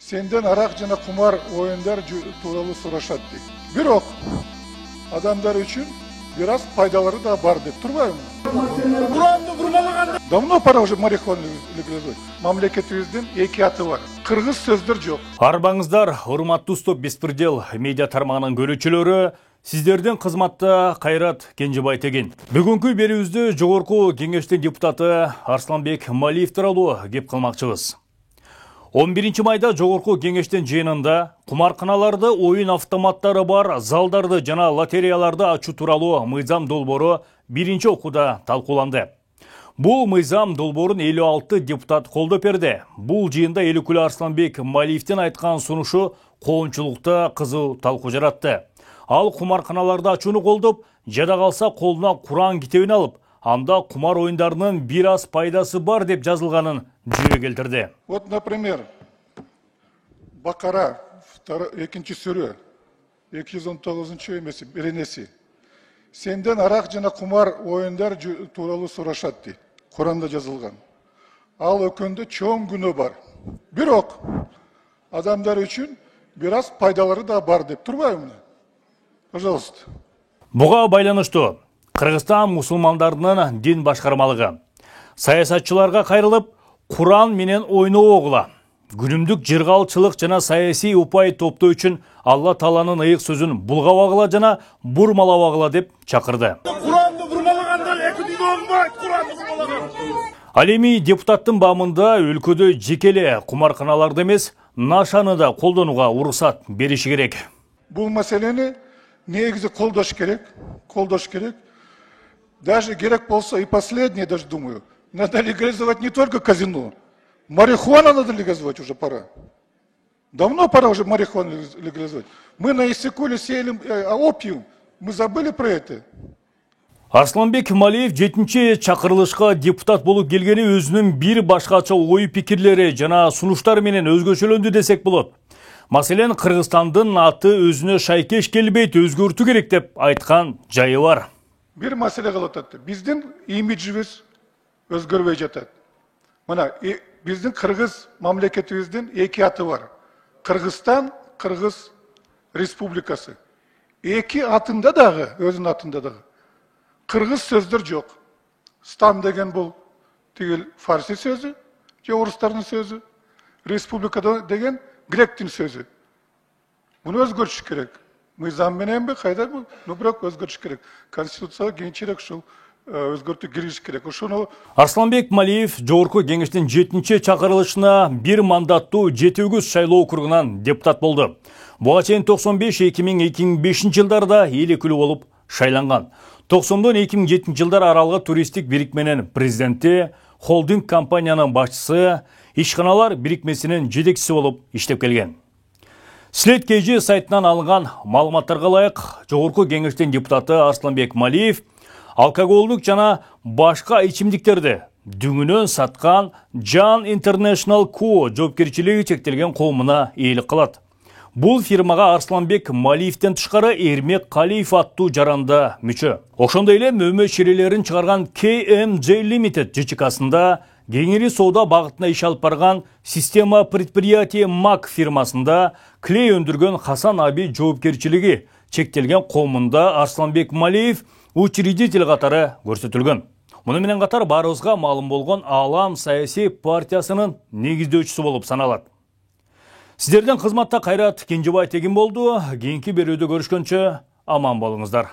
Senden arak jana kumar oyunlar tuğralı soruşat deyip. Бирок адамдар üçün biraz faydaları da var deyip turbayım. Давно пора уже марихуану легализовать. Мамлекетибиздин эки аты бар. Кыргыз сөздөр жок. Арбаңыздар, урматтуу Стоп Беспредел медиа тармагынын көрүүчүлөрү, сиздердин кызматта Кайрат Кенжебай Теген. Бүгүнкү берүүбүздө жогорку кеңештин депутаты Арсланбек Малиев тууралуу кеп кылмакчыбыз. 11 майда жогорку кеңештин жыйынында кумарканаларды, оюн автоматтары бар залдарды жана лотереяларды ачуу тууралуу мыйзам долбоору биринчи окууда талкууланды. Бул мыйзам долбоорун 56 депутат колдоп берди. Бул жыйында Эликуль Арсланбек Малиевдин айткан сунушу коомчулукта кызуу талкуу жаратты. Ал кумарканаларды ачууну колдоп, жада калса колуна Куран китебин алып, анда кумар оюндарынын бир аз пайдасы бар деп жазылганын жүйө келтирди. Вот, например, Бакара, экинчи сүрө, 219 эмеси, биринеси. Сенден арак жана кумар оюндар тууралуу сурашат дейт. Куранда жазылган. Ал өкөндө чоң күнөө бар. Бирок адамдар үчүн бир аз пайдалары да бар деп турбайбы? Пожалуйста. Буга байланыштуу Кыргызстан мусулмандарынын дин башкармалыгы саясатчыларга кайрылып, Куран менен ойногула, күнүмдүк жыргалчылык жана саясий упай топтоо үчүн Алла Тааланын ыйык сөзүн булгабагыла жана бурмалабагыла деп чакырды. Куранды бурмалагандар эки күндө болбойт, Куранды бурмалаган. Ал эми депутаттын баамында өлкөдө жекеле кумарканаларды эмес, нашаны да колдонууга уруксат бериши керек. Бул маселени негизи колдош керек. Даже керек болса и последнее, даже думаю, надо легализовать не только казино. Марихуану надо легализовать уже пора. Давно пора уже марихуану легализовать. Мы на Иссыкуле сеяли опиум. Мы забыли про это. Арсланбек Малиев 7-чи чакырылышка депутат болуп келгени өзүнүн бир башкача ой пикирлери жана сунуштары менен өзгөчөлөндү десек болот. Маселен, Кыргызстандын аты өзүнө шайкеш келбейт, өзгөртүү керек деп айткан жайы бар. Bir mesele kalып атат. Биздин имиджибиз өзгөрбөй жатат. Мына, биздин Кыргыз мамлекетибиздин эки аты бар. Кыргызстан, Кыргыз Республикасы. Эки атында дагы, өзүнүн атында дагы кыргыз сөздөр жок. Стан деген бул тигил фарси сөзү, же орустардын сөзү. Республикада деген гректин сөзү. Муну өзгөртүш керек. Мыйзам мененби кайда бул? Бирок өзгөртүш керек. Конституцияга кийинчерээк ушул өзгөртүү киргизиш керек. Ошону Арсланбек Малиев жогорку кеңештин 7-чи чакырылышына бир мандаттуу 7 шайлоо округунан депутат болду. Буга чейин 95-2005 жылдарда эл өкүлү болуп шайланган. 90-дон 2007 жылдар аралыгы туристтик бирикменин президенти, холдинг компаниянын башчысы, ишканалар бирикмесинин жетекчиси болуп иштеп келген. След KG сайтынан алынған маалыматтарга ылайык, жогорку кеңештин депутаты Арсланбек Малиев алкоголдук жана башка ичимдиктерди дүңүнөн саткан Jan International Co. жоопкерчилиги чектелген коомуна ээлик кылат. Бул фирмага Арсланбек Малиевден тышкары Эрмек Калиев аттуу жаранда мүчө. Ошондой эле мөмө чирелерин чыгарган KMJ Limited ЖЧКсында кеңири соода багытына иш алып барган Система предприятие МАК фирмасында клей өндүргөн Хасан Аби жоопкерчилиги чектелген коомунда Арсланбек Малиев учредитель катары көрсөтүлгөн. Муну менен катар баарыбызга маалым болгон Алам саясий партиясынын негиздөөчүсү болуп саналат. Сиздерден кызматта Кайрат Кенжебай Теген болду. Кийинки берүүдө көрүшкөнчө аман болуңуздар.